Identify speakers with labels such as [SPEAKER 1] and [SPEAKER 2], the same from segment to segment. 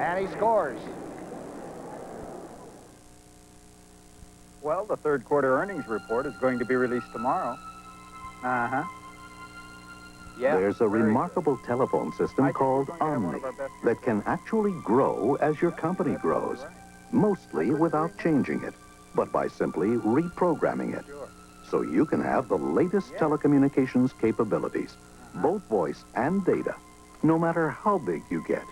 [SPEAKER 1] And he scores.
[SPEAKER 2] Well, the third quarter earnings report is going to be released tomorrow. Uh-huh. Yeah.
[SPEAKER 3] There's a remarkable telephone system called Omni that can actually grow as your company grows, mostly without changing it, but by simply reprogramming it. So you can have the latest telecommunications capabilities, both voice and data, no matter how big you get.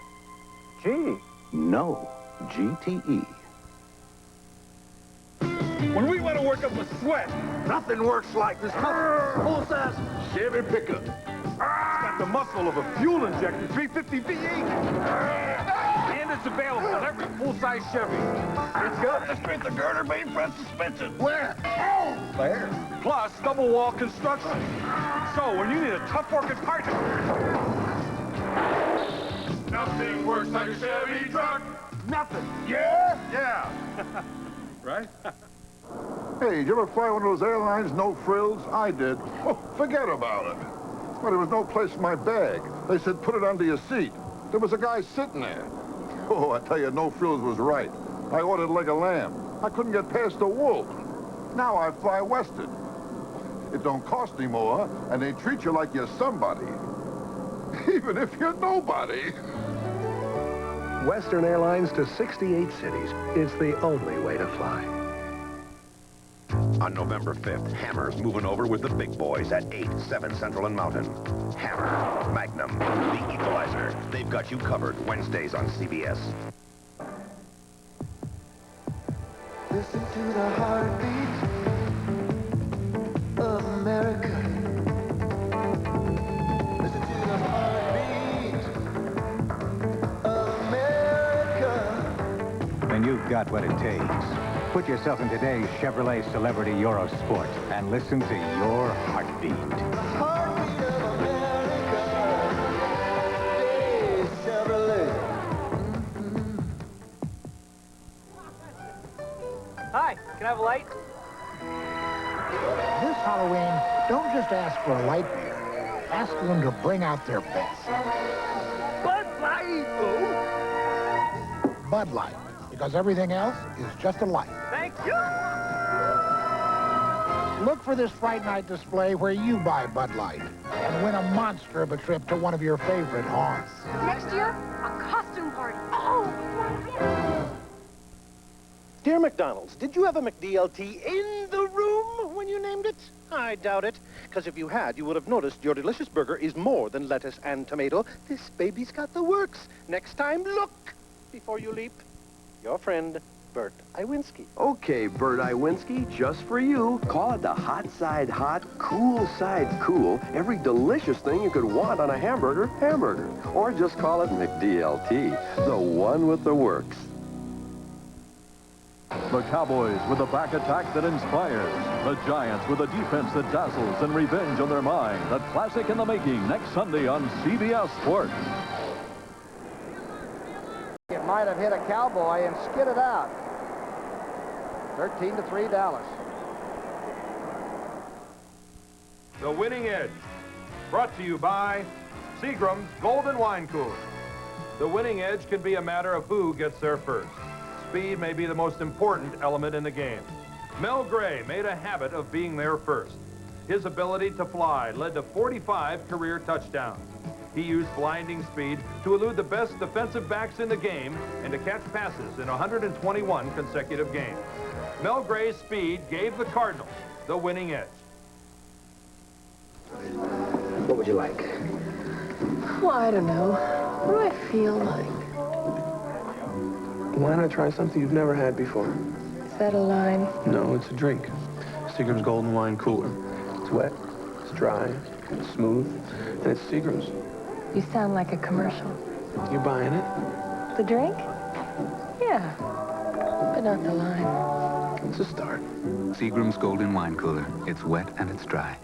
[SPEAKER 2] Gee.
[SPEAKER 3] No GTE.
[SPEAKER 4] When we want to work up a sweat,
[SPEAKER 5] Nothing works like this full-size Chevy pickup.
[SPEAKER 4] it's got the muscle of a fuel injector 350 V8. And it's available on every full-size Chevy.
[SPEAKER 5] It's got the strength of girder main front suspension. Where? Oh, there.
[SPEAKER 4] Plus, double wall construction. So when you need a tough working partner, nothing works like a Chevy truck. Nothing.
[SPEAKER 5] Yeah?
[SPEAKER 4] Yeah. Right?
[SPEAKER 6] Hey, did you ever fly one of those airlines, no frills? I did. Oh, forget about it. Well, there was no place in my bag. They said put it under your seat. There was a guy sitting there. Oh, I tell you, no frills was right. I ordered like a lamb. I couldn't get past the wool. Now I fly Western. It don't cost any more, and they treat you like you're somebody. Even if you're nobody.
[SPEAKER 7] Western Airlines to 68 cities is the only way to fly.
[SPEAKER 8] On November 5th, Hammer's moving over with the big boys at 8, 7 Central and Mountain. Hammer, Magnum, The Equalizer. They've got you covered Wednesdays on CBS.
[SPEAKER 9] Listen to the heartbeat of America. Listen to the heartbeat of America.
[SPEAKER 10] When you've got what it takes, put yourself in today's Chevrolet Celebrity Euro Sport and listen to your heartbeat.
[SPEAKER 9] Heartbeat of America. Hey, Chevrolet.
[SPEAKER 1] Hi, can I have a light?
[SPEAKER 11] This Halloween, don't just ask for a light beer. Ask them to bring out their best.
[SPEAKER 1] Bud Light!
[SPEAKER 11] Bud Light, because everything else is just a light.
[SPEAKER 1] Thank you!
[SPEAKER 11] Look for this Fright Night display where you buy Bud Light and win a monster of a trip to one of your favorite haunts.
[SPEAKER 12] Next year, a costume party. Oh!
[SPEAKER 13] Dear McDonald's, did you have a McDLT in the room when you named it? I doubt it, because if you had, you would have noticed your delicious burger is more than lettuce and tomato. This baby's got the works. Next time, look before you leap. Your friend, Bert Iwinski.
[SPEAKER 14] Okay, Bert Iwinski, just for you. Call it the hot side hot, cool side cool. Every delicious thing you could want on a hamburger. Or just call it McDLT, the one with the works.
[SPEAKER 15] The Cowboys with a back attack that inspires. The Giants with a defense that dazzles and revenge on their mind. A classic in the making next Sunday on CBS Sports.
[SPEAKER 1] It might have hit a Cowboy and skidded out. 13-3 Dallas.
[SPEAKER 4] The Winning Edge, brought to you by Seagram's Golden Wine Cooler. The winning edge can be a matter of who gets there first. Speed may be the most important element in the game. Mel Gray made a habit of being there first. His ability to fly led to 45 career touchdowns. He used blinding speed to elude the best defensive backs in the game and to catch passes in 121 consecutive games. Mel Gray's speed gave the Cardinals the winning edge.
[SPEAKER 16] What would you like?
[SPEAKER 12] Well, I don't know. What do I feel like?
[SPEAKER 16] Why not try something you've never had before?
[SPEAKER 12] Is that a line?
[SPEAKER 16] No, it's a drink. Seagram's Golden Wine Cooler. It's wet, it's dry, it's smooth, and it's Seagram's.
[SPEAKER 12] You sound like a commercial.
[SPEAKER 16] You buying it?
[SPEAKER 12] The drink? Yeah, but not the line.
[SPEAKER 16] It's a start.
[SPEAKER 17] Seagram's Golden Wine Cooler. It's wet and it's dry.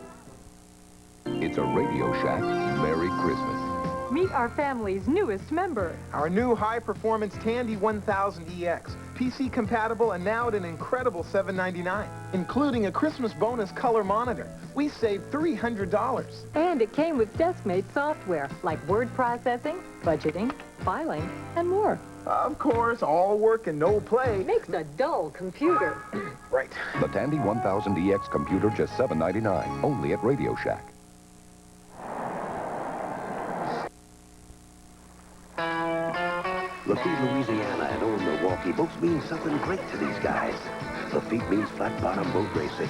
[SPEAKER 18] It's a Radio Shack Merry Christmas.
[SPEAKER 19] Meet our family's newest member.
[SPEAKER 20] Our new high-performance Tandy 1000 EX.
[SPEAKER 19] PC compatible and now at an incredible $7.99, including a Christmas bonus color monitor. We saved $300.
[SPEAKER 20] And it came with desk-mate software like word processing, budgeting, filing, and more.
[SPEAKER 19] Of course, all work and no play.
[SPEAKER 20] Makes a dull computer.
[SPEAKER 19] Right.
[SPEAKER 18] The Tandy 1000EX computer, just $7.99, only at Radio Shack.
[SPEAKER 21] Lafitte, Louisiana and Old Milwaukee both mean something great to these guys. Lafitte means flat-bottom boat racing.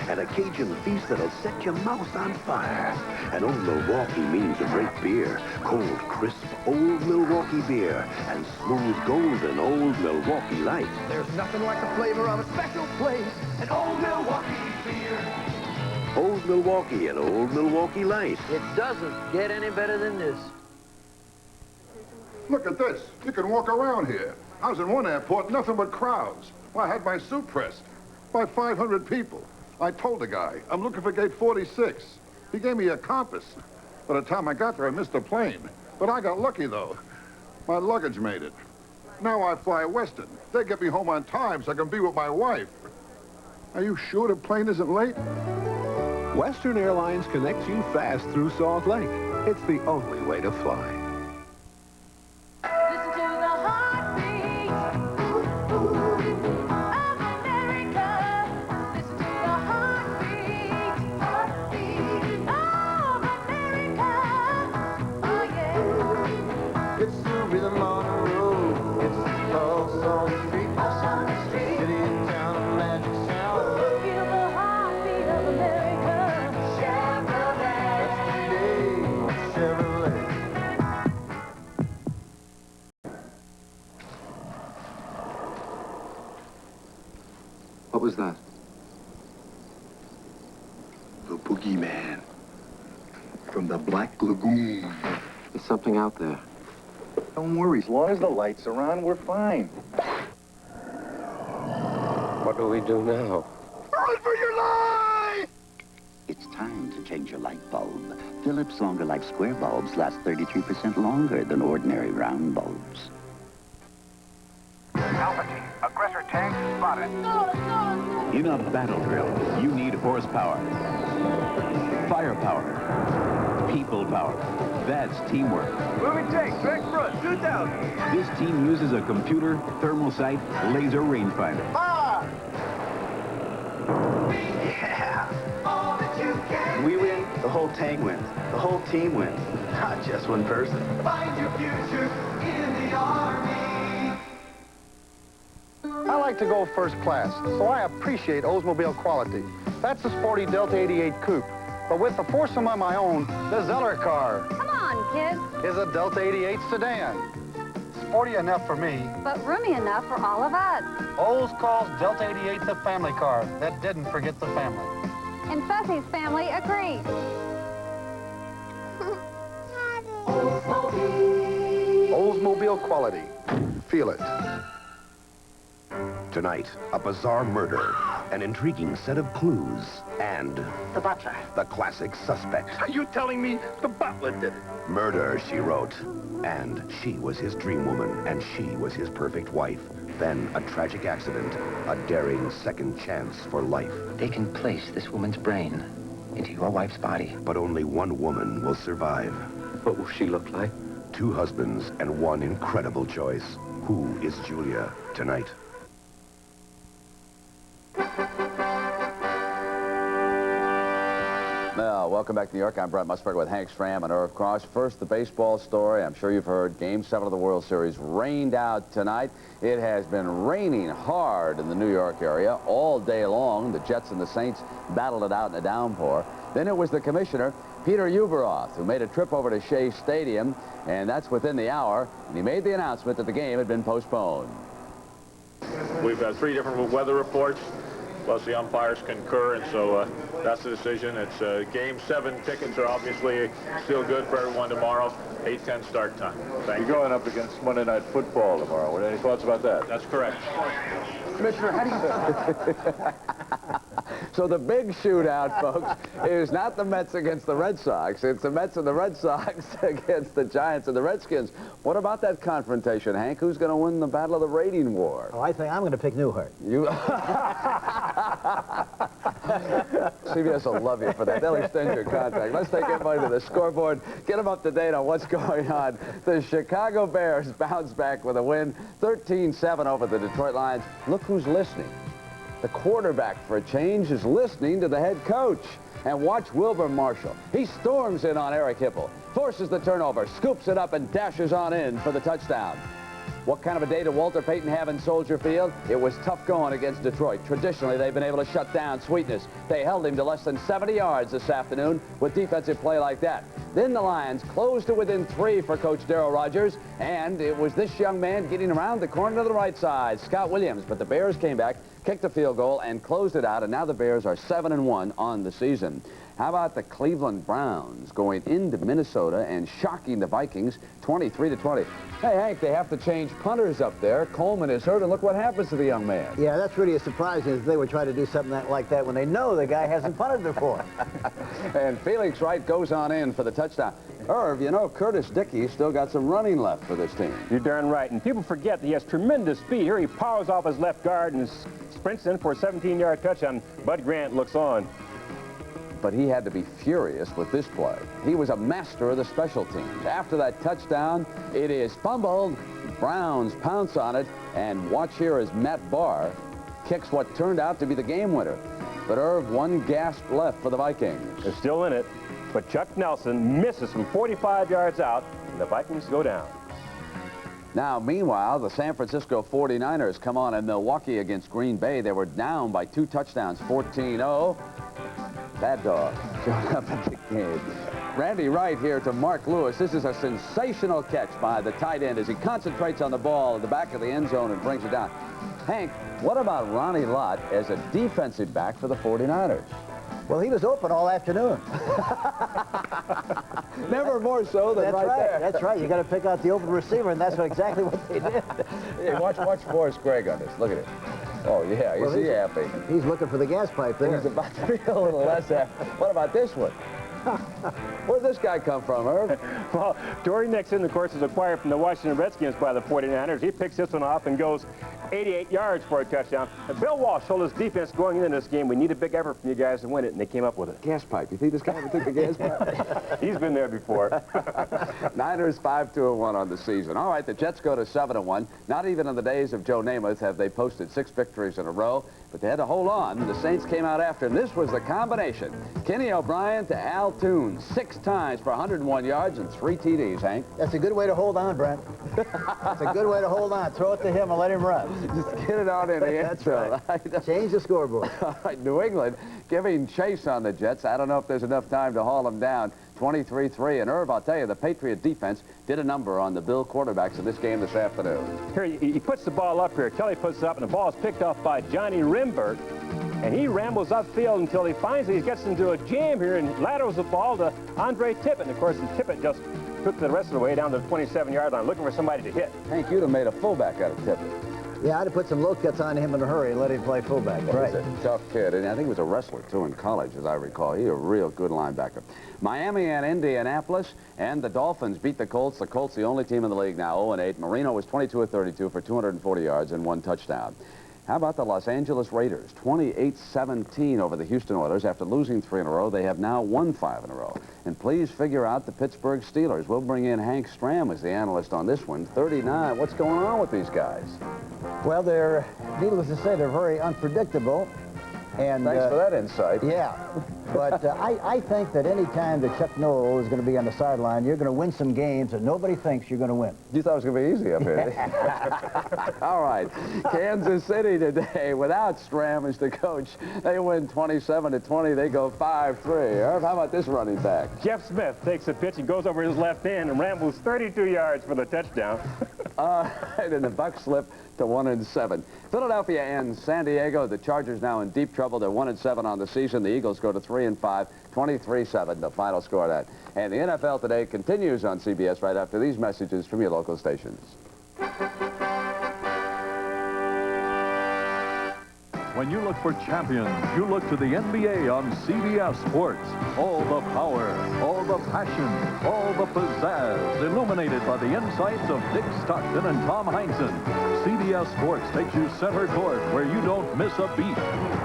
[SPEAKER 21] And a Cajun feast that'll set your mouth on fire. And Old Milwaukee means a great beer. Cold, crisp, Old Milwaukee beer. And smooth, golden Old Milwaukee Light.
[SPEAKER 9] There's nothing like the flavor of a special place. An Old Milwaukee beer.
[SPEAKER 21] Old Milwaukee and Old Milwaukee Light.
[SPEAKER 9] It doesn't get any better than this.
[SPEAKER 6] Look at this. You can walk around here. I was in one airport, nothing but crowds. Well, I had my suit pressed by 500 people. I told the guy, I'm looking for gate 46. He gave me a compass. By the time I got there, I missed the plane. But I got lucky, though. My luggage made it. Now I fly Western. They get me home on time so I can be with my wife. Are you sure the plane isn't late?
[SPEAKER 7] Western Airlines connects you fast through Salt Lake. It's the only way to fly.
[SPEAKER 3] What was that?
[SPEAKER 14] The boogeyman from the Black Lagoon.
[SPEAKER 3] There's something out there.
[SPEAKER 2] Don't worry, as long as the lights are on, we're fine.
[SPEAKER 14] What do we do now?
[SPEAKER 5] Run for your life!
[SPEAKER 22] It's time to change your light bulb. Philips Longer Life Square bulbs last 33% longer than ordinary round bulbs.
[SPEAKER 23] Alpha team, aggressor tanks spotted.
[SPEAKER 10] In a battle drill, you need horsepower, firepower, people power. That's teamwork.
[SPEAKER 23] Moving tank, track front, 2,000.
[SPEAKER 10] This team uses a computer, thermal sight, laser rangefinder.
[SPEAKER 23] Ah! Yeah! All that you can.
[SPEAKER 22] We win, the whole tank wins. The whole team wins, not just one person.
[SPEAKER 9] Find your future in the Army.
[SPEAKER 1] I like to go first class, so I appreciate Oldsmobile quality. That's the sporty Delta 88 Coupe. But with the foursome of my own, the Zeller car
[SPEAKER 24] Come on, kids.
[SPEAKER 1] is a Delta 88 sedan. Sporty enough for me.
[SPEAKER 24] But roomy enough for all of us.
[SPEAKER 1] Olds calls Delta 88 the family car that didn't forget the family.
[SPEAKER 24] And Fuzzy's family agrees.
[SPEAKER 1] Oldsmobile quality. Feel it.
[SPEAKER 8] Tonight, a bizarre murder, an intriguing set of clues, and
[SPEAKER 9] The butler.
[SPEAKER 8] the classic suspect.
[SPEAKER 9] Are you telling me the butler did it?
[SPEAKER 8] Murder, she wrote. And she was his dream woman, and she was his perfect wife. Then a tragic accident, a daring second chance for life.
[SPEAKER 17] They can place this woman's brain into your wife's body.
[SPEAKER 8] But only one woman will survive.
[SPEAKER 3] What will she look like?
[SPEAKER 8] Two husbands and one incredible choice. Who is Julia tonight?
[SPEAKER 25] Well, welcome back to New York. I'm Brent Musburger with Hank Stram and Irv Cross. First, the baseball story. I'm sure you've heard Game 7 of the World Series rained out tonight. It has been raining hard in the New York area all day long. The Jets and the Saints battled it out in a downpour. Then it was the commissioner, Peter Uberoth, who made a trip over to Shea Stadium, and that's within the hour, and he made the announcement that the game had been postponed.
[SPEAKER 26] We've had 3 different weather reports, plus the umpires concur, and so that's the decision. It's Game 7 tickets are obviously still good for everyone tomorrow. 8:10 start time.
[SPEAKER 4] You're going up against Monday Night Football tomorrow. What, any thoughts about that?
[SPEAKER 26] That's correct.
[SPEAKER 25] Commissioner, how do you... So the big shootout, folks, is not the Mets against the Red Sox. It's the Mets and the Red Sox against the Giants and the Redskins. What about that confrontation, Hank? Who's going to win the battle of the rating war?
[SPEAKER 11] Oh, I think I'm going to pick Newhart.
[SPEAKER 25] You... CBS will love you for that. They'll extend your contract. Let's take everybody to the scoreboard, get them up to date on what's going on. The Chicago Bears bounce back with a win, 13-7 over the Detroit Lions. Look who's listening. The quarterback, for a change, is listening to the head coach. And watch Wilbur Marshall. He storms in on Eric Hipple, forces the turnover, scoops it up, and dashes on in for the touchdown. What kind of a day did Walter Payton have in Soldier Field? It was tough going against Detroit. Traditionally, they've been able to shut down Sweetness. They held him to less than 70 yards this afternoon with defensive play like that. Then the Lions closed to within 3 for Coach Darryl Rogers, and it was this young man getting around the corner to the right side, Scott Williams. But the Bears came back, kicked a field goal, and closed it out, and now the Bears are 7-1 on the season. How about the Cleveland Browns going into Minnesota and shocking the Vikings 23-20? Hey, Hank, they have to change punters up there. Coleman is hurt, and look what happens to the young man.
[SPEAKER 11] Yeah, that's really a surprise if they would try to do something like that when they know the guy hasn't punted before.
[SPEAKER 25] And Felix Wright goes on in for the touchdown. Irv, you know, Curtis Dickey's still got some running left for this team.
[SPEAKER 12] You're darn right. And people forget that he has tremendous speed. Here he powers off his left guard and sprints in for a 17-yard touchdown. Bud Grant looks on.
[SPEAKER 25] But he had to be furious with this play. He was a master of the special teams. After that touchdown, it is fumbled. Browns pounce on it. And watch here as Matt Barr kicks what turned out to be the game winner. But Irv, one gasp left for the Vikings.
[SPEAKER 12] They're still in it. But Chuck Nelson misses from 45 yards out, and the Vikings go down.
[SPEAKER 25] Now, meanwhile, the San Francisco 49ers come on in Milwaukee against Green Bay. They were down by 2 touchdowns, 14-0. Bad dog showing up at the game. Randy Wright here to Mark Lewis. This is a sensational catch by the tight end as he concentrates on the ball at the back of the end zone and brings it down. Hank, what about Ronnie Lott as a defensive back for the 49ers?
[SPEAKER 11] Well, he was open all afternoon.
[SPEAKER 25] Never more so than right there.
[SPEAKER 11] That's right. You got to pick out the open receiver, and that's exactly what they did.
[SPEAKER 25] Hey, watch Forrest Gregg on this. Look at it. Oh, yeah, is he happy?
[SPEAKER 11] He's looking for the gas pipe there.
[SPEAKER 25] He's about to be a little less happy. What about this one? Where'd this guy come from, Irv?
[SPEAKER 12] Well, Dory Nixon, of course, is acquired from the Washington Redskins by the 49ers. He picks this one off and goes 88 yards for a touchdown. And Bill Walsh told his defense going into this game, we need a big effort from you guys to win it, and they came up with it.
[SPEAKER 25] Gas pipe. You think this guy ever took the gas pipe?
[SPEAKER 12] He's been there before.
[SPEAKER 25] Niners 5-2-1 on the season. All right, the Jets go to 7-1. Not even in the days of Joe Namath have they posted 6 victories in a row, but they had to hold on. The Saints came out after, and this was the combination. Kenny O'Brien to Al Toon, 6 times for 101 yards and 3 TDs, Hank.
[SPEAKER 11] That's a good way to hold on, Brent. That's a good way to hold on. Throw it to him and let him run.
[SPEAKER 25] Just get it out in the end zone.
[SPEAKER 11] Right. Change the scoreboard.
[SPEAKER 25] All right, New England giving chase on the Jets. I don't know if there's enough time to haul them down. 23-3. And Irv, I'll tell you, the Patriot defense did a number on the Bill quarterbacks in this game this afternoon.
[SPEAKER 12] Here, he puts the ball up here. Kelly puts it up, and the ball is picked off by Johnny Rimbert. And he rambles upfield until he finds that he gets into a jam here and laterals the ball to Andre Tippett. And, of course, Tippett just took the rest of the way down to the 27-yard line looking for somebody to hit.
[SPEAKER 25] Hank, you'd have made a fullback out of Tippett.
[SPEAKER 11] Yeah, I'd have put some low cuts on him in a hurry and let him play fullback.
[SPEAKER 25] Right. He's a tough kid, and I think he was a wrestler, too, in college, as I recall. He's a real good linebacker. Miami and Indianapolis, and the Dolphins beat the Colts. The Colts, the only team in the league now, 0-8. Marino was 22 of 32 for 240 yards and 1 touchdown. How about the Los Angeles Raiders? 28-17 over the Houston Oilers. After losing 3 in a row, they have now won 5 in a row. And please figure out the Pittsburgh Steelers. We'll bring in Hank Stram as the analyst on this one. 39. What's going on with these guys?
[SPEAKER 11] Well, they're, needless to say, they're very unpredictable. And,
[SPEAKER 25] thanks for that insight.
[SPEAKER 11] Yeah. But I think that any time that Chuck Noll is going to be on the sideline, you're going to win some games that nobody thinks you're going to win.
[SPEAKER 25] You thought it was going to be easy up here. All right. Kansas City today, without Stram as the coach, they win 27-20. They go 5-3. Irv, how about this running back?
[SPEAKER 12] Jeff Smith takes a pitch and goes over his left hand and rambles 32 yards for the touchdown.
[SPEAKER 25] All right, and the Bucs slip to 1-7. Philadelphia and San Diego. The Chargers now in deep trouble. They're 1-7 on the season. The Eagles go to 3-5, 23-7, the final score of that. And the NFL today continues on CBS right after these messages from your local stations.
[SPEAKER 13] When you look for champions, you look to the NBA on CBS Sports. All the power, all the passion, all the pizzazz, illuminated by the insights of Dick Stockton and Tom Heinsohn. CBS Sports takes you center court where you don't miss a beat.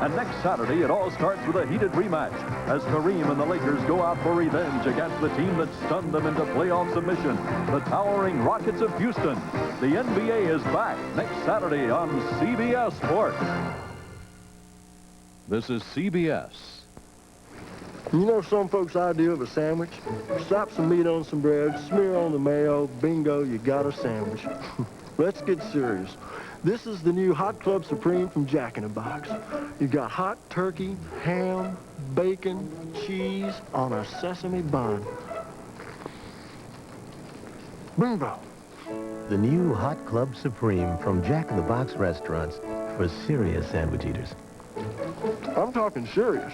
[SPEAKER 13] And next Saturday, it all starts with a heated rematch as Kareem and the Lakers go out for revenge against the team that stunned them into playoff submission, the towering Rockets of Houston. The NBA is back next Saturday on CBS Sports. This is CBS.
[SPEAKER 15] You know some folks' idea of a sandwich? Slap some meat on some bread, smear on the mayo, bingo, you got a sandwich. Let's get serious. This is the new Hot Club Supreme from Jack in the Box. You got hot turkey, ham, bacon, cheese on a sesame bun. Bingo.
[SPEAKER 16] The new Hot Club Supreme from Jack in the Box restaurants for serious sandwich eaters.
[SPEAKER 15] I'm talking serious.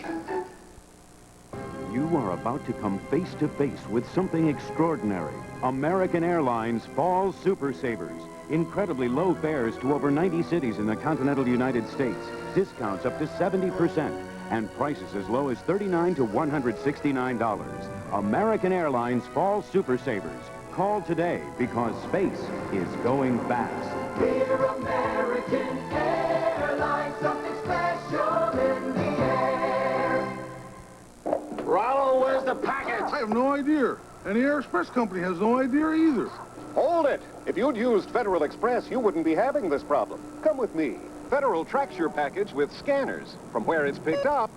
[SPEAKER 18] You are about to come face to face with something extraordinary. American Airlines Fall Super Savers. Incredibly low fares to over 90 cities in the continental United States. Discounts up to 70%. And prices as low as $39 to $169. American Airlines Fall Super Savers. Call today because space is going fast.
[SPEAKER 9] We're American Airlines, something special in the air.
[SPEAKER 5] Rollo, where's the package?
[SPEAKER 6] I have no idea. And the Air Express Company has no idea either.
[SPEAKER 19] Hold it! If you'd used Federal Express, you wouldn't be having this problem. Come with me. Federal tracks your package with scanners from where it's picked up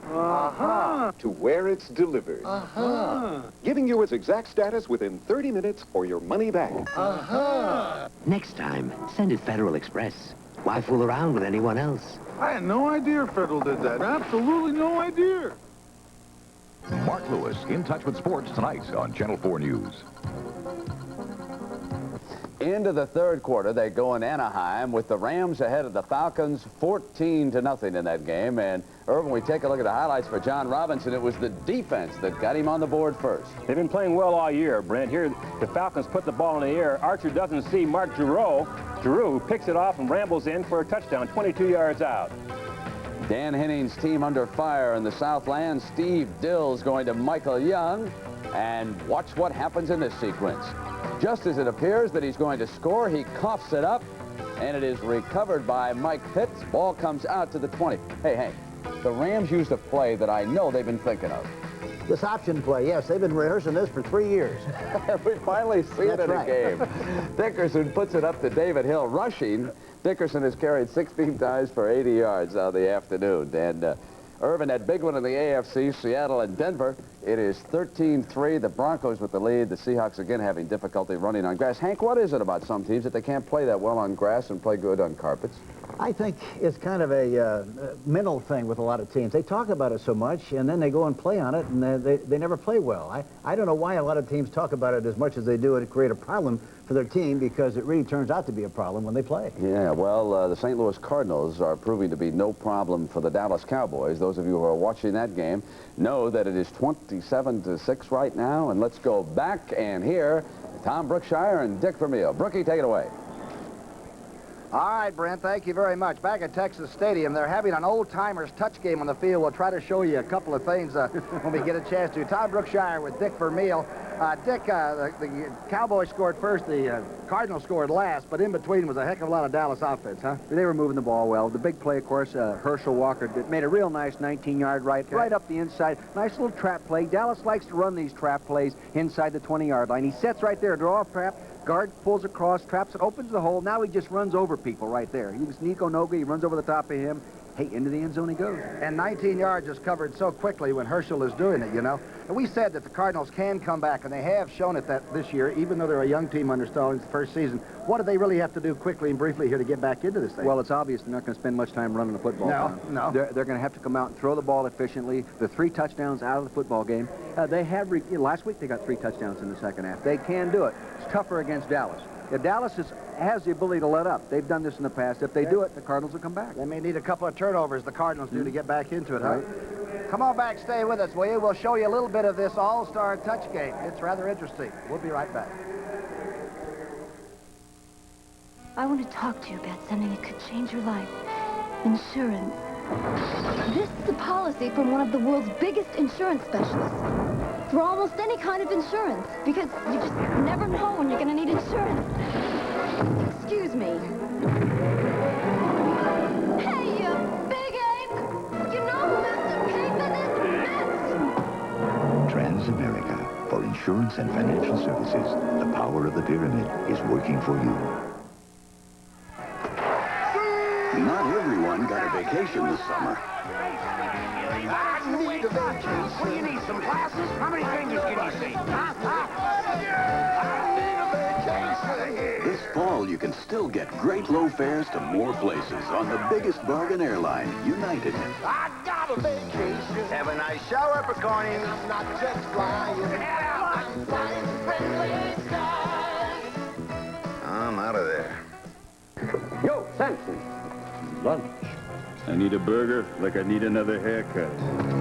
[SPEAKER 19] to where it's delivered. Giving you its exact status within 30 minutes or your money back.
[SPEAKER 22] Next time, send it Federal Express. Why fool around with anyone else?
[SPEAKER 6] I had no idea Federal did that. Absolutely no idea.
[SPEAKER 20] Mark Lewis, in touch with sports tonight on Channel 4 News.
[SPEAKER 25] Into the third quarter, they go in Anaheim with the Rams ahead of the Falcons 14-0 in that game. And, Irvin, we take a look at the highlights for John Robinson. It was the defense that got him on the board first.
[SPEAKER 12] They've been playing well all year, Brent. Here, the Falcons put the ball in the air. Archer doesn't see Mark Giroux, who picks it off and rambles in for a touchdown, 22 yards out.
[SPEAKER 25] Dan Henning's team under fire in the Southland. Steve Dill's going to Michael Young. And watch what happens in this sequence. Just as it appears that he's going to score, he coughs it up, and it is recovered by Mike Pitts. Ball comes out to the 20. Hey, Hank, the Rams used a play that I know they've been thinking of.
[SPEAKER 11] This option play, yes, they've been rehearsing this for 3 years.
[SPEAKER 25] We finally see it in a game. Dickerson puts it up to David Hill rushing. Dickerson has carried 16 times for 80 yards on the afternoon. And Irvin, that big one in the AFC, Seattle and Denver, it is 13-3. The Broncos with the lead. The Seahawks again having difficulty running on grass. Hank, what is it about some teams that they can't play that well on grass and play good on carpets?
[SPEAKER 11] I think it's kind of a mental thing with a lot of teams. They talk about it so much, and then they go and play on it, and they never play well. I don't know why a lot of teams talk about it as much as they do and create a problem for their team, because it really turns out to be a problem when they play.
[SPEAKER 25] Yeah, well, the St. Louis Cardinals are proving to be no problem for the Dallas Cowboys. Those of you who are watching that game know that it is 27-6 right now. And let's go back and hear Tom Brookshire and Dick Vermeil. Brookie, take it away.
[SPEAKER 27] All right, Brent, thank you very much. Back at Texas Stadium, they're having an old-timers touch game on the field. We'll try to show you a couple of things when we get a chance to. Tom Brookshire with Dick Vermeil. Dick, the Cowboys scored first, the Cardinals scored last, but in between was a heck of a lot of Dallas offense, huh?
[SPEAKER 28] They were moving the ball well. The big play, of course, Herschel Walker made a real nice 19-yard right up the inside. Nice little trap play. Dallas likes to run these trap plays inside the 20-yard line. He sets right there, draw a trap. Guard pulls across, traps it, opens the hole. Now he just runs over people right there. He was Nico Noga. He runs over the top of him. Hey, into the end zone he goes.
[SPEAKER 27] And 19 yards is covered so quickly when Herschel is doing it, you know. And we said that the Cardinals can come back, and they have shown it that this year, even though they're a young team under Stallings the first season. What do they really have to do quickly and briefly here to get back into this thing?
[SPEAKER 28] Well, it's obvious they're not going to spend much time running the football.
[SPEAKER 27] No.
[SPEAKER 28] They're going to have to come out and throw the ball efficiently. The 3 touchdowns out of the football game. They have, last week they got 3 touchdowns in the second half. They can do it. It's tougher against Dallas. If Dallas has the ability to let up. They've done this in the past. If they do it, the Cardinals will come back.
[SPEAKER 27] They may need a couple of turnovers, the Cardinals do, to get back into it, huh? Come on back, stay with us, will you? We'll show you a little bit of this all-star touch game. It's rather interesting. We'll be right back.
[SPEAKER 29] I want to talk to you about something that could change your life. Insurance.
[SPEAKER 1] This is a policy from one of the world's biggest insurance specialists. For almost any kind of insurance, because you just never know when you're going to need insurance. Excuse me. Hey, you big ape! You know who has to pay for this mess?
[SPEAKER 20] Transamerica. For insurance and financial services, the power of the pyramid is working for you.
[SPEAKER 2] Not everyone got a vacation this summer.
[SPEAKER 5] I need a vacation. What do you need, some glasses? How many fingers can you see?
[SPEAKER 2] This fall, you can still get great low fares to more places on the biggest bargain airline, United.
[SPEAKER 5] I got a vacation. Have a nice shower, Picorni. And I'm not just flying. I'm flying friendly skies.
[SPEAKER 2] I'm out of there.
[SPEAKER 28] Yo, Samson. Lunch.
[SPEAKER 13] I need a burger like I need another haircut.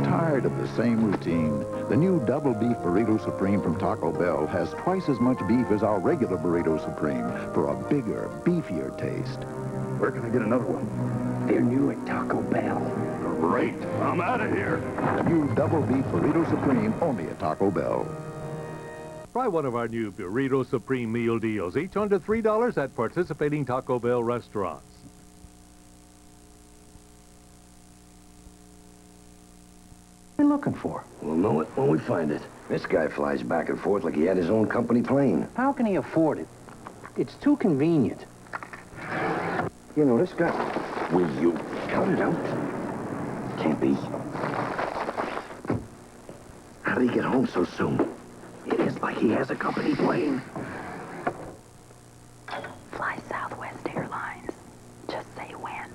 [SPEAKER 20] Tired of the same routine? The new Double Beef Burrito Supreme from Taco Bell has twice as much beef as our regular Burrito Supreme for a bigger, beefier taste.
[SPEAKER 13] Where can I get another one?
[SPEAKER 28] They're new at Taco Bell.
[SPEAKER 13] Great. I'm out of here.
[SPEAKER 20] The new Double Beef Burrito Supreme only at Taco Bell.
[SPEAKER 7] Try one of our new Burrito Supreme meal deals, each under $3 at participating Taco Bell restaurants.
[SPEAKER 10] What are you looking for?
[SPEAKER 14] We'll know it when we find it. This guy flies back and forth like he had his own company plane.
[SPEAKER 10] How can he afford it? It's too convenient.
[SPEAKER 14] You know, this guy... Will you calm down? Can't be. How did he get home so soon? It is like he has a company plane.
[SPEAKER 1] Fly Southwest Airlines. Just say when.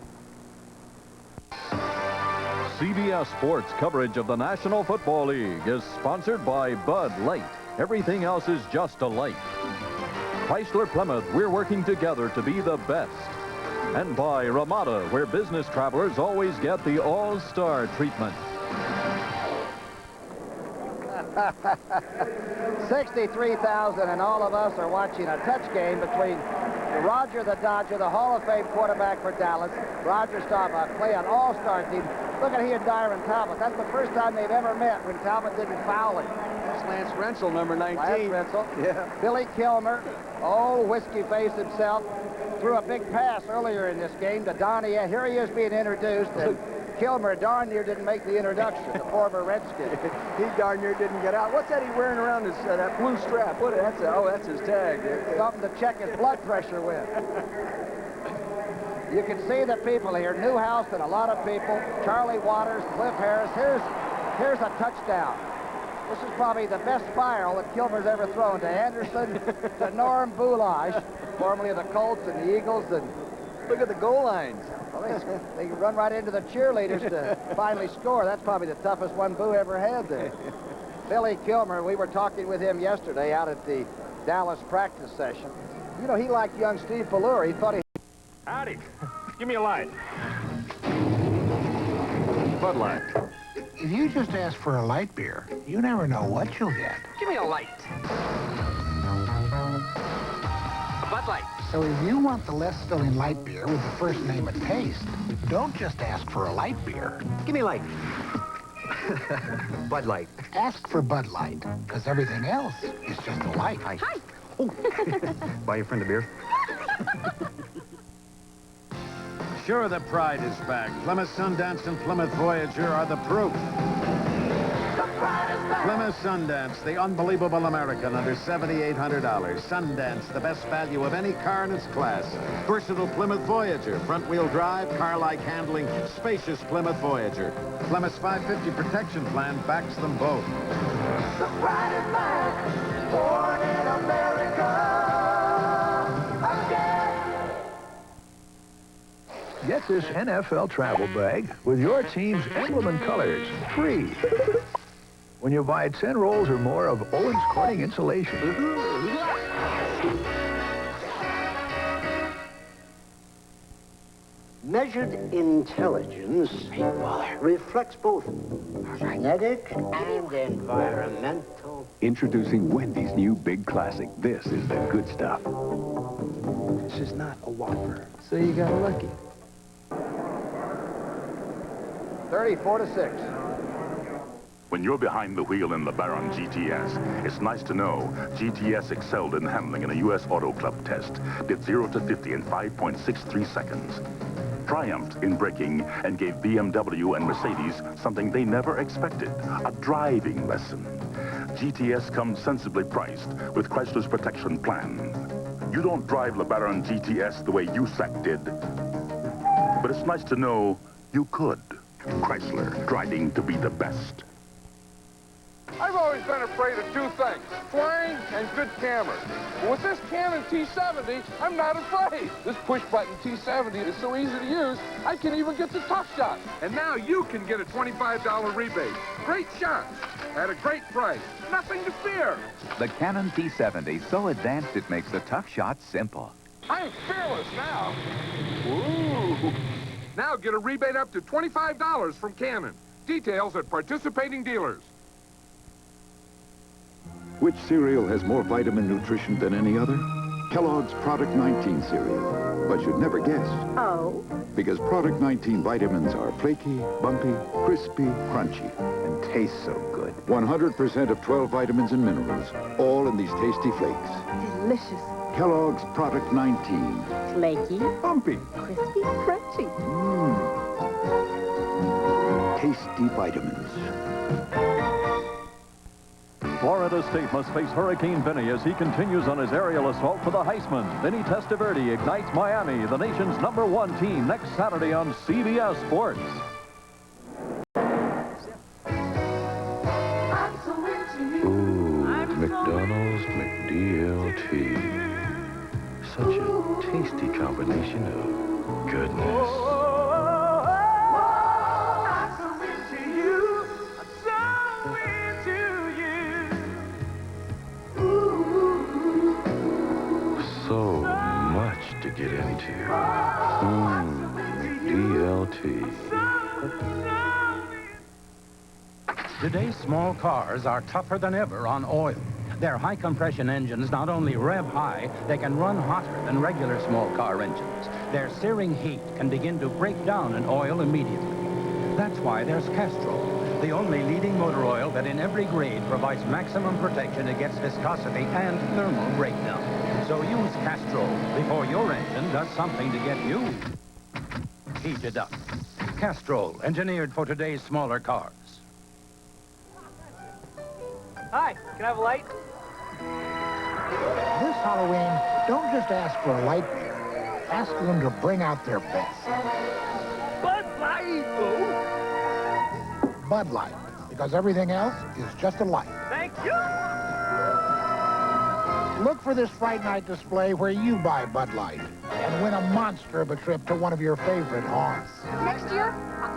[SPEAKER 13] CBS Sports coverage of the National Football League is sponsored by Bud Light. Everything else is just a light. Chrysler Plymouth, we're working together to be the best. And by Ramada, where business travelers always get the all-star treatment.
[SPEAKER 27] 63,000, and all of us are watching a touch game between Roger the Dodger, the Hall of Fame quarterback for Dallas. Roger Staubach play an all-star team. Look at he and Dyron Talbot. That's the first time they've ever met when Talbot didn't foul him.
[SPEAKER 28] That's Lance Rensel, number 19.
[SPEAKER 27] Lance Rensel.
[SPEAKER 28] Yeah.
[SPEAKER 27] Billy Kilmer, old whiskey face himself, threw a big pass earlier in this game to Donnie. Here he is being introduced, and Kilmer darn near didn't make the introduction, the former Redskin.
[SPEAKER 28] He darn near didn't get out. What's that he wearing around his that blue strap? What? That's his tag.
[SPEAKER 27] Something to check his blood pressure with. You can see the people here. Newhouse and a lot of people. Charlie Waters, Cliff Harris. Here's a touchdown. This is probably the best spiral that Kilmer's ever thrown to Anderson, to Norm Boulage, formerly of the Colts and the Eagles. And
[SPEAKER 28] look at the goal lines.
[SPEAKER 27] Well, they run right into the cheerleaders to finally score. That's probably the toughest one Boo ever had there. Billy Kilmer, we were talking with him yesterday out at the Dallas practice session. You know, he liked young Steve Ballure. He thought he...
[SPEAKER 4] Howdy. Give me a light. Bud Light.
[SPEAKER 21] If you just ask for a light beer, you never know what you'll get.
[SPEAKER 28] Give me a light. Bud Light.
[SPEAKER 21] So if you want the less filling light beer with the first name and taste, don't just ask for a light beer.
[SPEAKER 28] Give me light. Bud Light.
[SPEAKER 21] Ask for Bud Light, because everything else is just a light.
[SPEAKER 28] Hi. Oh. Buy your friend a beer.
[SPEAKER 18] Sure, the pride is back. Plymouth Sundance and Plymouth Voyager are the proof. Plymouth Sundance, the unbelievable American under $7,800. Sundance, the best value of any car in its class. Versatile Plymouth Voyager, front-wheel drive, car-like handling, spacious Plymouth Voyager. Plymouth's 550 protection plan backs them both.
[SPEAKER 5] The pride is back, born in America again.
[SPEAKER 23] Get this NFL travel bag with your team's emblem and colors, free. When you buy 10 rolls or more of Owens Corning insulation.
[SPEAKER 24] Measured intelligence reflects both genetic and environmental.
[SPEAKER 20] Introducing Wendy's new Big Classic. This is the good stuff.
[SPEAKER 28] This is not a Whopper, so you got lucky.
[SPEAKER 27] 34-6.
[SPEAKER 3] When you're behind the wheel in LeBaron GTS, it's nice to know GTS excelled in handling in a U.S. Auto Club test, did 0 to 50 in 5.63 seconds. Triumphed in braking and gave BMW and Mercedes something they never expected, a driving lesson. GTS comes sensibly priced with Chrysler's protection plan. You don't drive LeBaron GTS the way USAC did, but it's nice to know you could. Chrysler, driving to be the best.
[SPEAKER 6] I've always been afraid of two things, flying and good cameras. But with this Canon T70, I'm not afraid. This push-button T70 is so easy to use, I can even get the tough shot. And now you can get a $25 rebate. Great shots at a great price. Nothing to fear.
[SPEAKER 8] The Canon T70, so advanced it makes the tough shot simple.
[SPEAKER 6] I'm fearless now. Ooh. Now get a rebate up to $25 from Canon. Details at participating dealers.
[SPEAKER 20] Which cereal has more vitamin nutrition than any other? Kellogg's Product 19 cereal. But you'd never guess.
[SPEAKER 1] Oh?
[SPEAKER 20] Because Product 19 vitamins are flaky, bumpy, crispy, crunchy, and taste so good. 100% of 12 vitamins and minerals, all in these tasty flakes.
[SPEAKER 1] Delicious.
[SPEAKER 20] Kellogg's Product 19.
[SPEAKER 1] Flaky.
[SPEAKER 20] Bumpy.
[SPEAKER 1] Crispy. Crunchy.
[SPEAKER 20] Tasty vitamins.
[SPEAKER 13] Florida State must face Hurricane Vinny as he continues on his aerial assault for the Heisman. Vinny Testaverde ignites Miami, the nation's #1 team, next Saturday on CBS Sports.
[SPEAKER 23] Ooh, McDonald's McDLT. Such a tasty combination of goodness. So much to get into. DLT.
[SPEAKER 9] Today's small cars are tougher than ever on oil. Their high-compression engines not only rev high, they can run hotter than regular small car engines. Their searing heat can begin to break down an oil immediately. That's why there's Castrol, the only leading motor oil that in every grade provides maximum protection against viscosity and thermal breakdown. So use Castrol before your engine does something to get you heated up. Castrol, engineered for today's smaller cars.
[SPEAKER 15] Hi, can I have a light?
[SPEAKER 21] This Halloween, don't just ask for a light beer. Ask them to bring out their best.
[SPEAKER 15] Bud Light!
[SPEAKER 21] Bud Light, because everything else is just a light.
[SPEAKER 15] Thank you!
[SPEAKER 21] Look for this Fright Night display where you buy Bud Light and win a monster of a trip to one of your favorite haunts.
[SPEAKER 1] Next year, a